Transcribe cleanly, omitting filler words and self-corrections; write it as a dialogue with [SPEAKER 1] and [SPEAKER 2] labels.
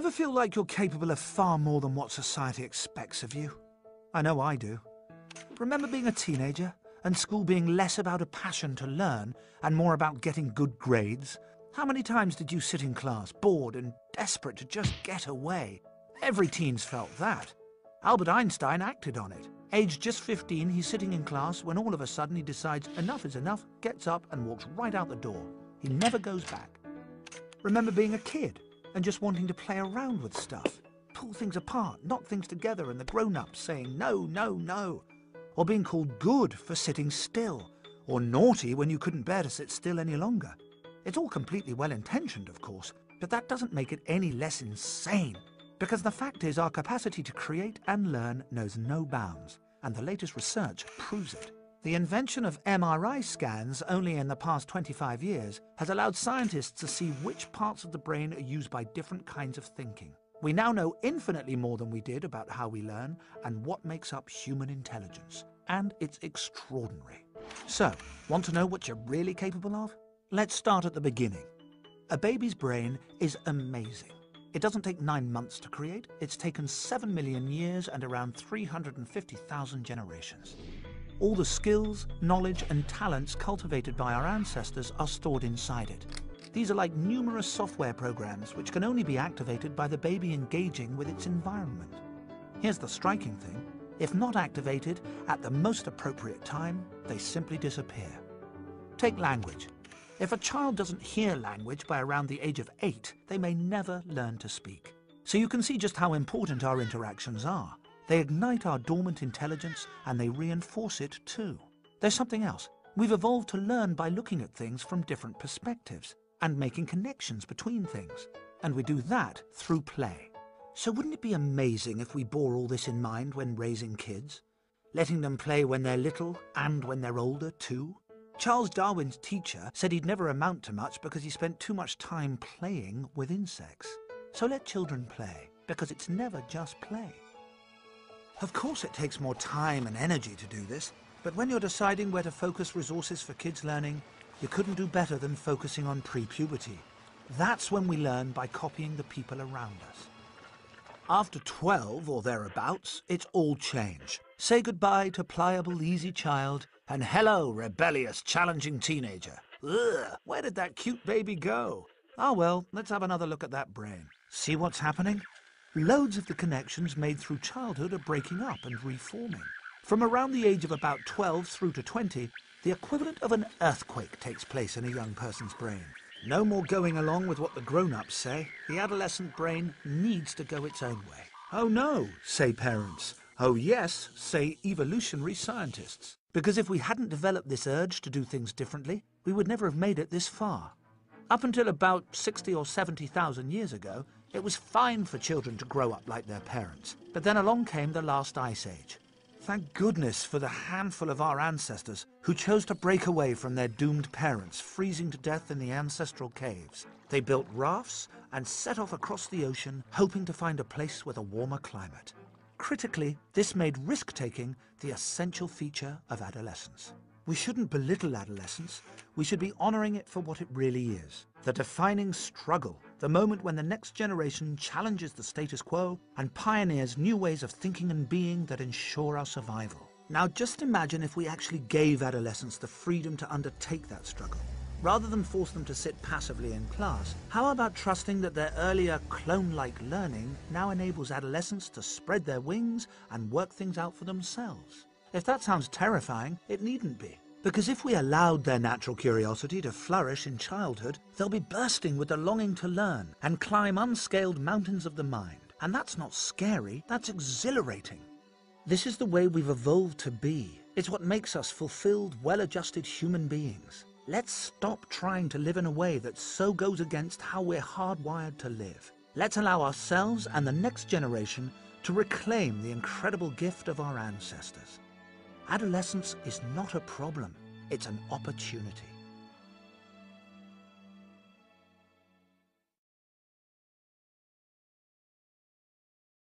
[SPEAKER 1] Ever feel like you're capable of far more than what society expects of you? I know I do. Remember being a teenager and school being less about a passion to learn and more about getting good grades? How many times did you sit in class, bored and desperate to just get away? Every teen's felt that. Albert Einstein acted on it. Aged just 15, he's sitting in class when all of a sudden he decides enough is enough, gets up and walks right out the door. He never goes back. Remember being a kid and just wanting to play around with stuff, pull things apart, knock things together, and the grown-ups saying no, no, no. Or being called good for sitting still, or naughty when you couldn't bear to sit still any longer. It's all completely well-intentioned, of course, but that doesn't make it any less insane. Because the fact is our capacity to create and learn knows no bounds, and the latest research proves it. The invention of MRI scans only in the past 25 years has allowed scientists to see which parts of the brain are used by different kinds of thinking. We now know infinitely more than we did about how we learn and what makes up human intelligence. And it's extraordinary. So, want to know what you're really capable of? Let's start at the beginning. A baby's brain is amazing. It doesn't take 9 months to create. It's taken 7 million years and around 350,000 generations. All the skills, knowledge and talents cultivated by our ancestors are stored inside it. These are like numerous software programs which can only be activated by the baby engaging with its environment. Here's the striking thing. If not activated at the most appropriate time, they simply disappear. Take language. If a child doesn't hear language by around the age of 8, they may never learn to speak. So you can see just how important our interactions are. They ignite our dormant intelligence and they reinforce it too. There's something else. We've evolved to learn by looking at things from different perspectives and making connections between things. And we do that through play. So wouldn't it be amazing if we bore all this in mind when raising kids? Letting them play when they're little and when they're older too? Charles Darwin's teacher said he'd never amount to much because he spent too much time playing with insects. So let children play, because it's never just play. Of course it takes more time and energy to do this, but when you're deciding where to focus resources for kids' learning, you couldn't do better than focusing on pre-puberty. That's when we learn by copying the people around us. After 12 or thereabouts, it's all change. Say goodbye to pliable, easy child, and hello, rebellious, challenging teenager. Ugh, where did that cute baby go? Ah well, let's have another look at that brain. See what's happening? Loads of the connections made through childhood are breaking up and reforming. From around the age of about 12 through to 20, the equivalent of an earthquake takes place in a young person's brain. No more going along with what the grown-ups say. The adolescent brain needs to go its own way. Oh no, say parents. Oh yes, say evolutionary scientists. Because if we hadn't developed this urge to do things differently, we would never have made it this far. Up until about 60 or 70,000 years ago, it was fine for children to grow up like their parents. But then along came the last ice age. Thank goodness for the handful of our ancestors who chose to break away from their doomed parents, freezing to death in the ancestral caves. They built rafts and set off across the ocean, hoping to find a place with a warmer climate. Critically, this made risk-taking the essential feature of adolescence. We shouldn't belittle adolescence. We should be honoring it for what it really is. The defining struggle, the moment when the next generation challenges the status quo and pioneers new ways of thinking and being that ensure our survival. Now just imagine if we actually gave adolescents the freedom to undertake that struggle. Rather than force them to sit passively in class, how about trusting that their earlier clone-like learning now enables adolescents to spread their wings and work things out for themselves? If that sounds terrifying, it needn't be. Because if we allowed their natural curiosity to flourish in childhood, they'll be bursting with the longing to learn and climb unscaled mountains of the mind. And that's not scary, that's exhilarating. This is the way we've evolved to be. It's what makes us fulfilled, well-adjusted human beings. Let's stop trying to live in a way that so goes against how we're hardwired to live. Let's allow ourselves and the next generation to reclaim the incredible gift of our ancestors. Adolescence is not a problem, it's an opportunity.